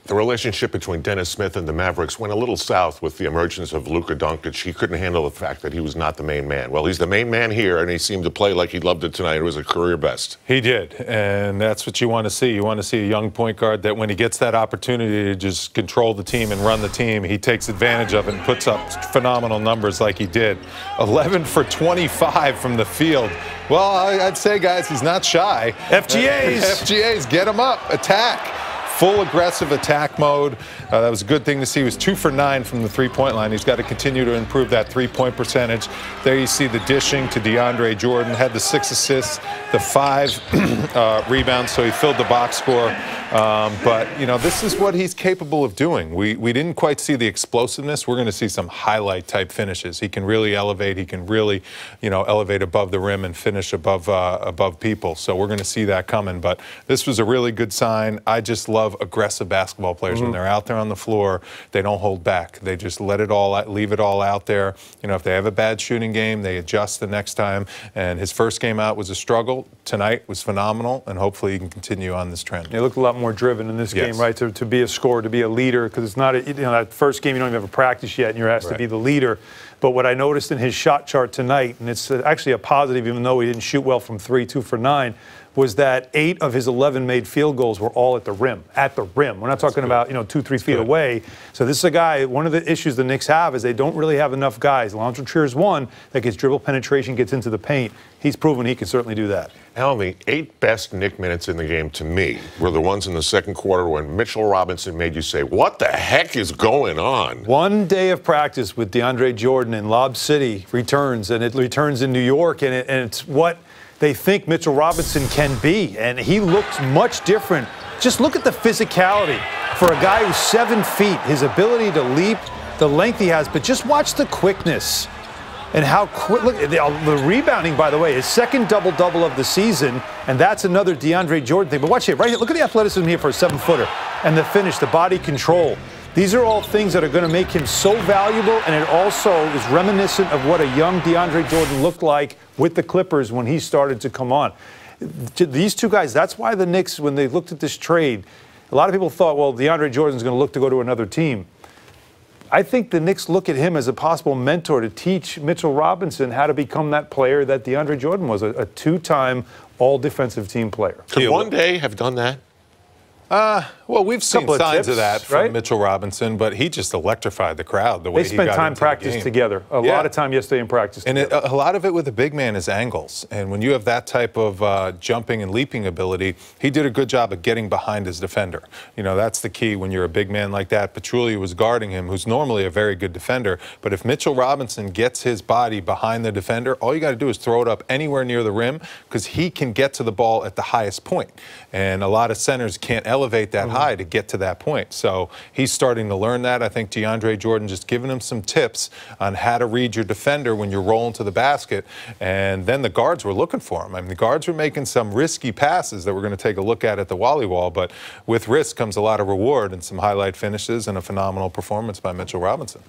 The relationship between Dennis Smith and the Mavericks went a little south with the emergence of Luka Doncic. He couldn't handle the fact that he was not the main man. Well, he's the main man here, and he seemed to play like he loved it tonight. It was a career best. He did, and that's what you want to see. You want to see a young point guard that when he gets that opportunity to just control the team and run the team, he takes advantage of it and puts up phenomenal numbers like he did. 11 for 25 from the field. Well, I'd say, guys, he's not shy. FGAs. FGAs, get him up, attack. Full aggressive attack mode. That was a good thing to see. He was 2 for 9 from the three-point line. He's got to continue to improve that three-point percentage. There you see the dishing to DeAndre Jordan. Had the 6 assists, the 5 rebounds, so he filled the box score. But, you know, this is what he's capable of doing. We didn't quite see the explosiveness. We're going to see some highlight-type finishes. He can really elevate. He can really, you know, elevate above the rim and finish above people. So we're going to see that coming. But this was a really good sign. I just love aggressive basketball players. When they're out there on the floor, they don't hold back. They just let it all out, leave it all out there. You know, if they have a bad shooting game, they adjust the next time. And his first game out was a struggle. Tonight was phenomenal, and hopefully he can continue on this trend. He looked a lot more driven in this game, right? To be a scorer, to be a leader, because it's not, you know, that first game you don't even have a practice yet, and you're asked to be the leader. But what I noticed in his shot chart tonight, and it's actually a positive, even though he didn't shoot well from 3, 2 for 9, was that 8 of his 11 made field goals were all at the rim. At the rim. We're not talking about, you know, 2, 3 feet away. So this is a guy, one of the issues the Knicks have is they don't really have enough guys. Alonzo Trier is one that gets dribble penetration, gets into the paint. He's proven he can certainly do that. Alan, the 8 best Knick minutes in the game to me were the ones in the second quarter when Mitchell Robinson made you say, what the heck is going on? One day of practice with DeAndre Jordan in Lob City returns, and it returns in New York, and it's what they think Mitchell Robinson can be, and he looks much different. Just look at the physicality for a guy who's 7 feet, his ability to leap, the length he has, but just watch the quickness and how quick. Look, the rebounding, by the way, his second double-double of the season, and that's another DeAndre Jordan thing. But watch it, right here. Look at the athleticism here for a 7-footer, and the finish, the body control. These are all things that are going to make him so valuable, and it also is reminiscent of what a young DeAndre Jordan looked like with the Clippers when he started to come on. These two guys, that's why the Knicks, when they looked at this trade, a lot of people thought, well, DeAndre Jordan's going to look to go to another team. I think the Knicks look at him as a possible mentor to teach Mitchell Robinson how to become that player that DeAndre Jordan was, a 2-time all-defensive team player. Could one day have done that? Well, we've seen signs of that from right? Mitchell Robinson, but he just electrified the crowd the way they he got spent time into practice together. A lot of time yesterday in practice and together. a lot of it with a big man is angles. And when you have that type of jumping and leaping ability, he did a good job of getting behind his defender. You know, that's the key when you're a big man like that. Pachulia was guarding him, who's normally a very good defender. But if Mitchell Robinson gets his body behind the defender, all you got to do is throw it up anywhere near the rim because he can get to the ball at the highest point. And a lot of centers can't elevate that high to get to that point. So he's starting to learn that. I think DeAndre Jordan just giving him some tips on how to read your defender when you're rolling to the basket. And then the guards were looking for him. I mean, the guards were making some risky passes that we're going to take a look at the Wally wall. But with risk comes a lot of reward and some highlight finishes and a phenomenal performance by Mitchell Robinson.